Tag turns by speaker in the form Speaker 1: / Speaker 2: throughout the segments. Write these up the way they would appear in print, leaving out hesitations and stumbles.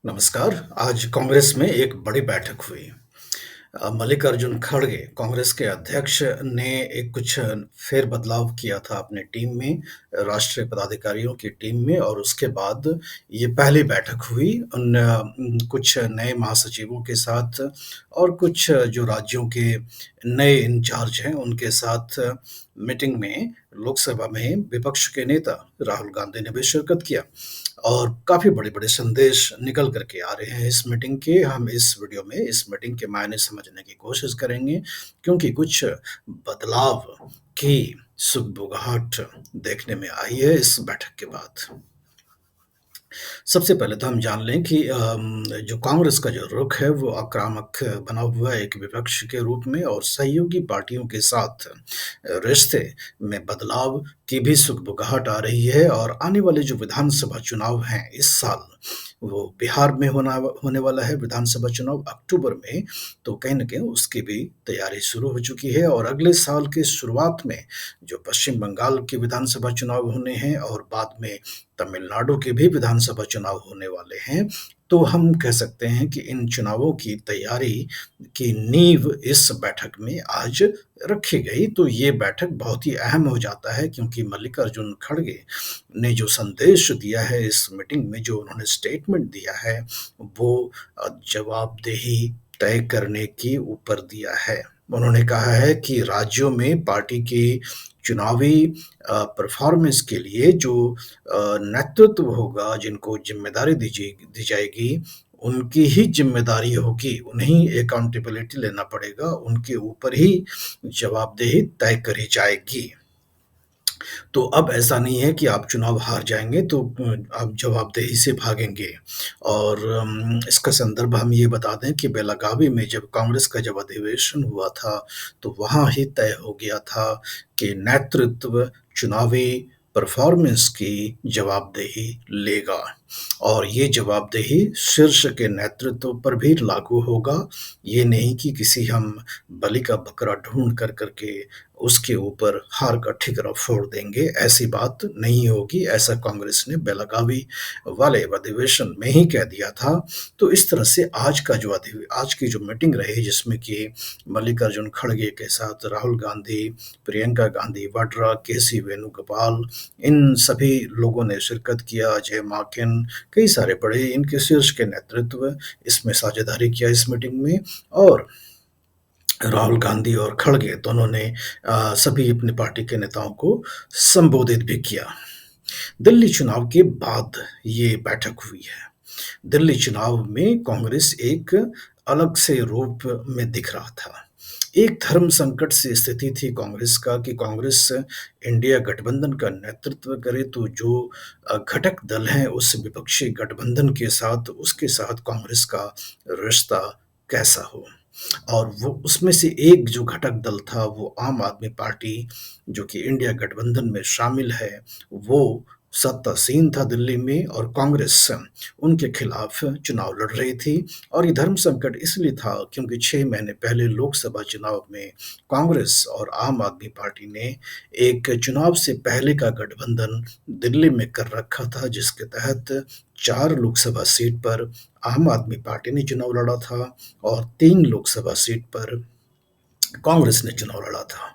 Speaker 1: नमस्कार। आज कांग्रेस में एक बड़ी बैठक हुई। मल्लिकार्जुन खड़गे कांग्रेस के अध्यक्ष ने एक कुछ फेर-बदलाव किया था अपने टीम में, राष्ट्रीय पदाधिकारियों की टीम में और उसके बाद ये पहली बैठक हुई कुछ नए महासचिवों के साथ और कुछ जो राज्यों के नए इंचार्ज हैं, उनके साथ मीटिंग में लोकसभा में विपक्ष के नेता राहुल गांधी ने भी शिरकत किया। और काफ़ी बड़े-बड़े संदेश निकल कर के आ रहे हैं इस मीटिंग के। हम इस वीडियो में इस मीटिंग के मायने समझने की कोशिश करेंगे क्योंकि कुछ बदलाव की सुगबुगाहट देखने में आई है इस बैठक के बाद। सबसे पहले तो हम जान लें कि जो कांग्रेस का जो रुख है वो आक्रामक बना हुआ है एक विपक्ष के रूप में और सहयोगी पार्टियों के साथ रिश्ते में बदलाव की भी सुगबुगाहट आ रही है और आने वाले जो विधानसभा चुनाव हैं इस साल, वो बिहार में होने वाला है विधानसभा चुनाव अक्टूबर में, तो कहीं न कहीं उसकी भी तैयारी शुरू हो चुकी है और अगले साल के शुरुआत में जो पश्चिम बंगाल के विधानसभा चुनाव होने हैं और बाद में तमिलनाडु के भी विधानसभा चुनाव होने वाले हैं, तो हम कह सकते हैं कि इन चुनावों की तैयारी की नींव इस बैठक में आज रखी गई। तो ये बैठक बहुत ही अहम हो जाता है क्योंकि मल्लिकार्जुन खड़गे ने जो संदेश दिया है इस मीटिंग में, जो उन्होंने स्टेटमेंट दिया है, वो जवाबदेही तय करने के ऊपर दिया है। उन्होंने कहा है कि राज्यों में पार्टी की चुनावी परफ़ॉर्मेंस के लिए जो नेतृत्व होगा, जिनको ज़िम्मेदारी दी जाएगी, उनकी ही ज़िम्मेदारी होगी, उन्हें अकाउंटेबिलिटी लेना पड़ेगा, उनके ऊपर ही जवाबदेही तय करी जाएगी। तो अब ऐसा नहीं है कि आप चुनाव हार जाएँगे तो आप जवाबदेही से भागेंगे और इसका संदर्भ हम ये बता दें कि बेलगावी में जब कांग्रेस का अधिवेशन हुआ था, तो वहाँ ही तय हो गया था कि नेतृत्व चुनावी परफ़ॉर्मेंस की जवाबदेही लेगा और ये जवाबदेही शीर्ष के नेतृत्व पर भी लागू होगा। ये नहीं कि किसी हम बलि का बकरा ढूँढ कर के उसके ऊपर हार का ठिकरा फोड़ देंगे, ऐसी बात नहीं होगी, ऐसा कांग्रेस ने बेलगावी वाले अधिवेशन में ही कह दिया था। तो इस तरह से आज की जो मीटिंग रही जिसमें कि मल्लिकार्जुन खड़गे के साथ राहुल गांधी, प्रियंका गांधी वाड्रा, केसी वेणुगोपाल, इन सभी लोगों ने शिरकत किया, अजय माकन, कई सारे बड़े इनके शीर्ष के नेतृत्व इसमें साझेदारी किया इस मीटिंग में और राहुल गांधी और खड़गे दोनों ने सभी अपनी पार्टी के नेताओं को संबोधित भी किया। दिल्ली चुनाव के बाद ये बैठक हुई है। दिल्ली चुनाव में कांग्रेस एक अलग से रूप में दिख रहा था। एक धर्म संकट से स्थिति थी कांग्रेस का कि कांग्रेस इंडिया गठबंधन का नेतृत्व करे तो जो घटक दल हैं उस विपक्षी गठबंधन के साथ उसके साथ कांग्रेस का रिश्ता कैसा हो। और वो उसमें से एक जो घटक दल था वो आम आदमी पार्टी जो कि इंडिया गठबंधन में शामिल है, वो सत्तासीन था दिल्ली में और कांग्रेस उनके खिलाफ चुनाव लड़ रही थी और ये धर्म संकट इसलिए था क्योंकि 6 महीने पहले लोकसभा चुनाव में कांग्रेस और आम आदमी पार्टी ने एक चुनाव से पहले का गठबंधन दिल्ली में कर रखा था जिसके तहत 4 लोकसभा सीट पर आम आदमी पार्टी ने चुनाव लड़ा था और 3 लोकसभा सीट पर कांग्रेस ने चुनाव लड़ा था।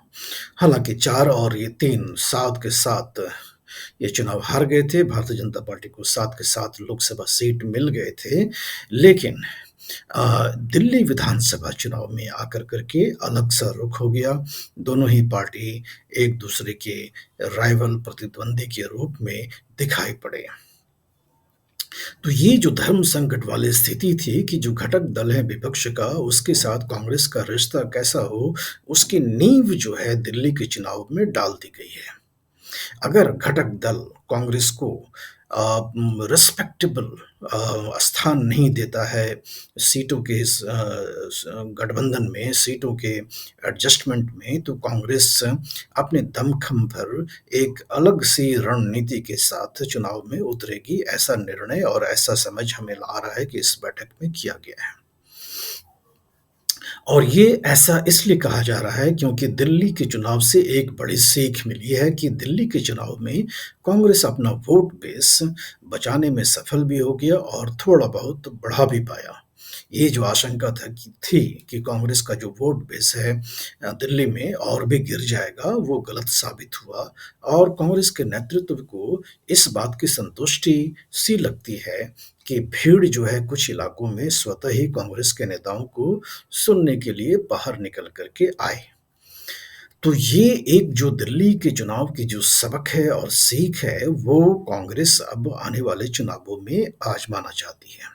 Speaker 1: हालाँकि 4 और ये 3 साथ के साथ ये चुनाव हार गए थे, भारतीय जनता पार्टी को 7 के 7 लोकसभा सीट मिल गए थे, लेकिन दिल्ली विधानसभा चुनाव में आकर के अलग-सा रुख हो गया। दोनों ही पार्टी एक-दूसरे के राइवल प्रतिद्वंदी के रूप में दिखाई पड़े। तो ये जो धर्म संकट वाली स्थिति थी कि जो घटक दल है विपक्ष का, उसके साथ कांग्रेस का रिश्ता कैसा हो, उसकी नींव जो है दिल्ली के चुनाव में डाल दी गई है। अगर घटक दल कांग्रेस को रिस्पेक्टेबल स्थान नहीं देता है सीटों के इस गठबंधन में, सीटों के एडजस्टमेंट में, तो कांग्रेस अपने दमखम पर एक अलग सी रणनीति के साथ चुनाव में उतरेगी, ऐसा निर्णय और ऐसा समझ हमें आ रहा है कि इस बैठक में किया गया है। और ये ऐसा इसलिए कहा जा रहा है क्योंकि दिल्ली के चुनाव से एक बड़ी सीख मिली है कि दिल्ली के चुनाव में कांग्रेस अपना वोट बेस बचाने में सफल भी हो गया और थोड़ा बहुत बढ़ा भी पाया। ये जो आशंका थी कि कांग्रेस का जो वोट बेस है दिल्ली में और भी गिर जाएगा, वो गलत साबित हुआ और कांग्रेस के नेतृत्व को इस बात की संतुष्टि सी लगती है कि भीड़ जो है कुछ इलाकों में स्वतः ही कांग्रेस के नेताओं को सुनने के लिए बाहर निकल कर के आए। तो ये एक जो दिल्ली के चुनाव की जो सबक है और सीख है, वो कांग्रेस अब आने वाले चुनावों में आज़माना चाहती है।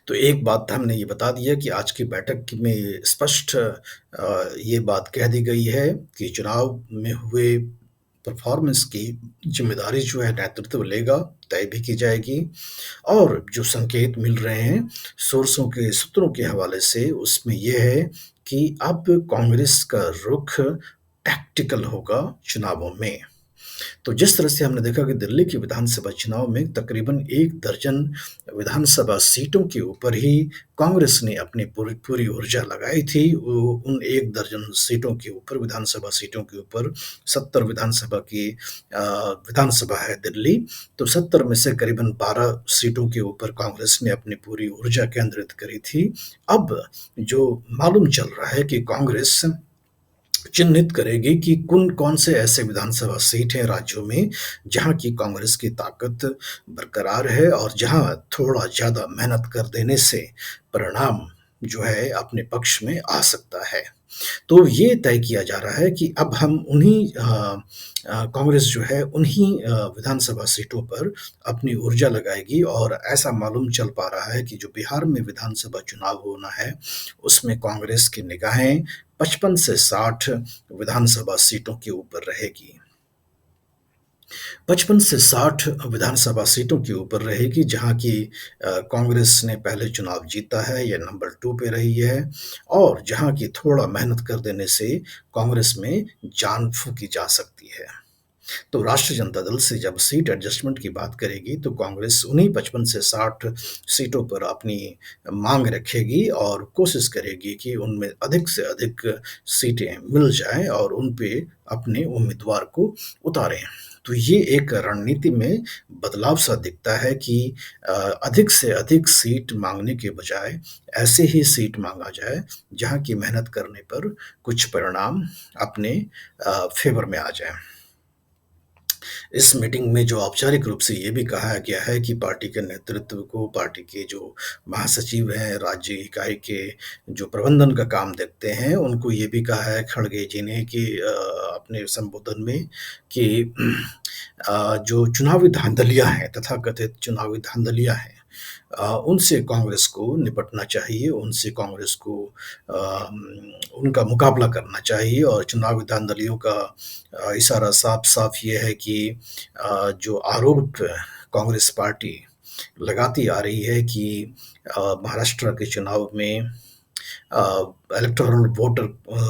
Speaker 1: तो एक बात हमने ये बता दिया कि आज की बैठक में स्पष्ट ये बात कह दी गई है कि चुनाव में हुए परफॉर्मेंस की ज़िम्मेदारी जो है नेतृत्व लेगा, तय भी की जाएगी और जो संकेत मिल रहे हैं सोर्सों के सूत्रों के हवाले से उसमें ये है कि अब कांग्रेस का रुख टैक्टिकल होगा चुनावों में। तो जिस तरह से हमने देखा कि दिल्ली के विधानसभा चुनाव में तकरीबन 1 दर्जन विधानसभा सीटों के ऊपर ही कांग्रेस ने अपनी पूरी पूरी ऊर्जा लगाई थी। वो उन 1 दर्जन सीटों के ऊपर विधानसभा सीटों के ऊपर 70 विधानसभा की विधानसभा है दिल्ली, तो 70 में से करीबन 12 सीटों के ऊपर कांग्रेस ने अपनी पूरी ऊर्जा केंद्रित करी थी। अब जो मालूम चल रहा है कि कांग्रेस चिन्हित करेगी कि कौन से ऐसे विधानसभा सीट हैं राज्यों में जहां की कांग्रेस की ताकत बरकरार है और जहां थोड़ा ज्यादा मेहनत कर देने से परिणाम जो है अपने पक्ष में आ सकता है। तो ये तय किया जा रहा है कि अब हम उन्हीं कांग्रेस जो है उन्हीं विधानसभा सीटों पर अपनी ऊर्जा लगाएगी और ऐसा मालूम चल पा रहा है कि जो बिहार में विधानसभा चुनाव होना है, उसमें कांग्रेस की निगाहें 55 से 60 विधानसभा सीटों के ऊपर रहेगी। 55 से 60 विधानसभा सीटों के ऊपर रहेगी जहां की कांग्रेस ने पहले चुनाव जीता है, ये नंबर 2 पे रही है और जहां की थोड़ा मेहनत कर देने से कांग्रेस में जान फूंकी जा सकती है। तो राष्ट्रीय जनता दल से जब सीट एडजस्टमेंट की बात करेगी तो कांग्रेस उन्हीं 55 से 60 सीटों पर अपनी मांग रखेगी और कोशिश करेगी कि उनमें अधिक से अधिक सीटें मिल जाएं और उन पे अपने उम्मीदवार को उतारें। तो ये एक रणनीति में बदलाव सा दिखता है कि अधिक से अधिक सीट मांगने के बजाय ऐसे ही सीट मांगा जाए जहां की मेहनत करने पर कुछ परिणाम अपने फेवर में आ जाए। इस मीटिंग में जो औपचारिक रूप से ये भी कहा गया है कि पार्टी के नेतृत्व को पार्टी के जो महासचिव हैं, राज्य इकाई के जो प्रबंधन का काम देखते हैं, उनको ये भी कहा है खड़गे जी ने कि अपने संबोधन में कि जो चुनावी धांधलियाँ हैं, तथाकथित चुनावी धांधलियाँ हैं उनसे कांग्रेस को निपटना चाहिए, उनसे कांग्रेस को उनका मुकाबला करना चाहिए और चुनावी धांधलियों का इशारा साफ-साफ ये है कि जो आरोप कांग्रेस पार्टी लगाती आ रही है कि महाराष्ट्र के चुनाव में अ, इलेक्टोरल वोटर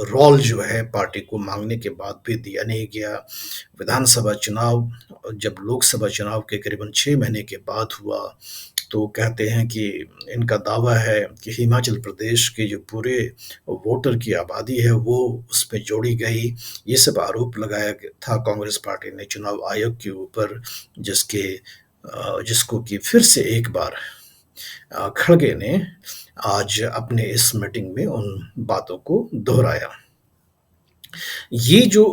Speaker 1: रोल जो है पार्टी को माँगने के बाद भी दिया नहीं गया। विधानसभा चुनाव जब लोकसभा चुनाव के करीबन 6 महीने के बाद हुआ, तो कहते हैं कि इनका दावा है कि हिमाचल प्रदेश के जो पूरे वोटर की आबादी है, वो उसमें जोड़ी गई। ये सब आरोप लगाया था कांग्रेस पार्टी ने चुनाव आयोग के ऊपर, जिसको कि फिर से एक बार खड़गे ने आज अपने इस मीटिंग में उन बातों को दोहराया। ये जो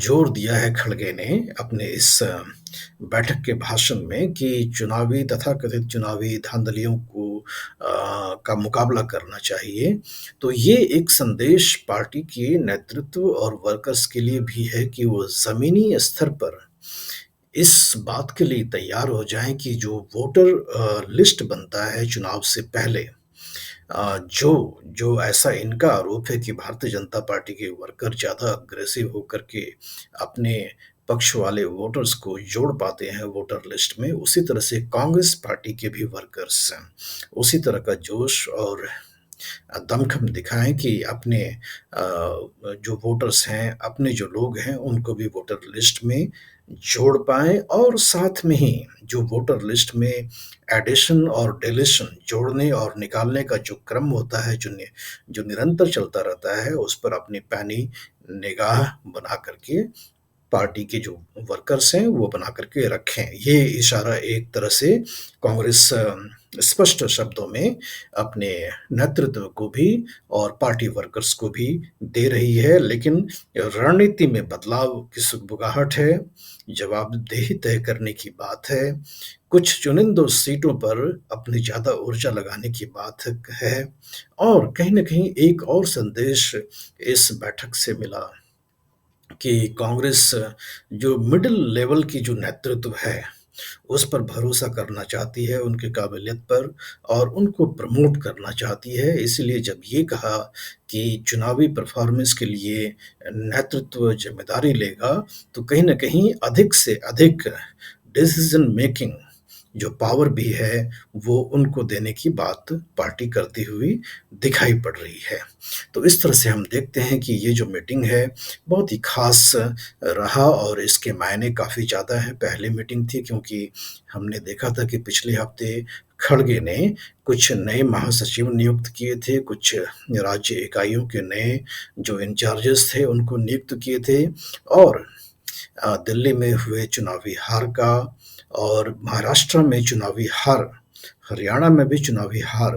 Speaker 1: जोर दिया है खड़गे ने अपने इस बैठक के भाषण में कि चुनावी तथाकथित चुनावी धांधलियों को का मुकाबला करना चाहिए, तो ये एक संदेश पार्टी के नेतृत्व और वर्कर्स के लिए भी है कि वो ज़मीनी स्तर पर इस बात के लिए तैयार हो जाएँ कि जो वोटर लिस्ट बनता है चुनाव से पहले जो जो ऐसा इनका आरोप है कि भारतीय जनता पार्टी के वर्कर ज़्यादा अग्रेसिव होकर के अपने पक्ष वाले वोटर्स को जोड़ पाते हैं वोटर लिस्ट में, उसी तरह से कांग्रेस पार्टी के भी वर्कर्स उसी तरह का जोश और दमखम दिखाएँ कि अपने जो वोटर्स हैं, अपने जो लोग हैं, उनको भी वोटर लिस्ट में जोड़ पाएँ और साथ में ही जो वोटर लिस्ट में एडिशन और डिलीशन जोड़ने और निकालने का जो क्रम होता है, जो निरंतर चलता रहता है, उस पर अपनी पैनी निगाह बना कर के पार्टी के जो वर्कर्स हैं वो बना करके रखें। ये इशारा एक तरह से कांग्रेस स्पष्ट शब्दों में अपने नेतृत्व को भी और पार्टी वर्कर्स को भी दे रही है, लेकिन रणनीति में बदलाव की सुगबुगाहट है, जवाबदेही तय करने की बात है, कुछ चुनिंदा सीटों पर अपनी ज़्यादा ऊर्जा लगाने की बात है और कहीं न कहीं एक और संदेश इस बैठक से मिला कि कांग्रेस जो मिडल लेवल की जो नेतृत्व है, उस पर भरोसा करना चाहती है, उनकी काबिलियत पर और उनको प्रमोट करना चाहती है। इसलिए जब ये कहा कि चुनावी परफ़ॉर्मेंस के लिए नेतृत्व ज़िम्मेदारी लेगा, तो कहीं न कहीं अधिक से अधिक डिसीज़न मेकिंग जो पावर भी है, वो उनको देने की बात पार्टी करती हुई दिखाई पड़ रही है। तो इस तरह से हम देखते हैं कि ये जो मीटिंग है, बहुत ही ख़ास रहा और इसके मायने काफ़ी ज़्यादा हैं। पहली मीटिंग थी क्योंकि हमने देखा था कि पिछले हफ़्ते खड़गे ने कुछ नए महासचिव नियुक्त किए थे, कुछ राज्य इकाइयों के नए जो इंचार्जेस थे, उनको नियुक्त किए थे और दिल्ली में हुए चुनावी हार का और महाराष्ट्र में चुनावी हार, हरियाणा में भी चुनावी हार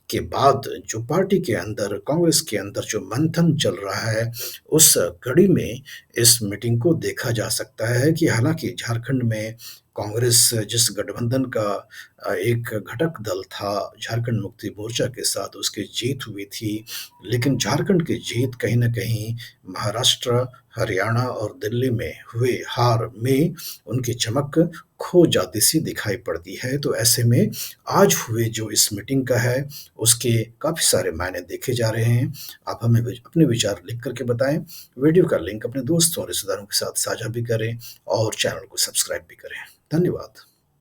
Speaker 1: के बाद जो पार्टी के अंदर, कांग्रेस के अंदर जो मंथन चल रहा है, उस कड़ी में इस मीटिंग को देखा जा सकता है कि हालाँकि झारखंड में कांग्रेस जिस गठबंधन का एक घटक दल था, झारखंड मुक्ति मोर्चा के साथ उसकी जीत हुई थी, लेकिन झारखंड की जीत कहीं न कहीं महाराष्ट्र, हरियाणा और दिल्ली में हुए हार में उनकी चमक खो जाती सी दिखाई पड़ती है। तो ऐसे में आज हुए जो इस मीटिंग का है, उसके काफ़ी सारे मायने देखे जा रहे हैं। आप हमें अपने विचार लिख कर के बताएँ। वीडियो का लिंक अपने दोस्तों और रिश्तेदारों के साथ साझा भी करें और चैनल को सब्सक्राइब भी करें। धन्यवाद।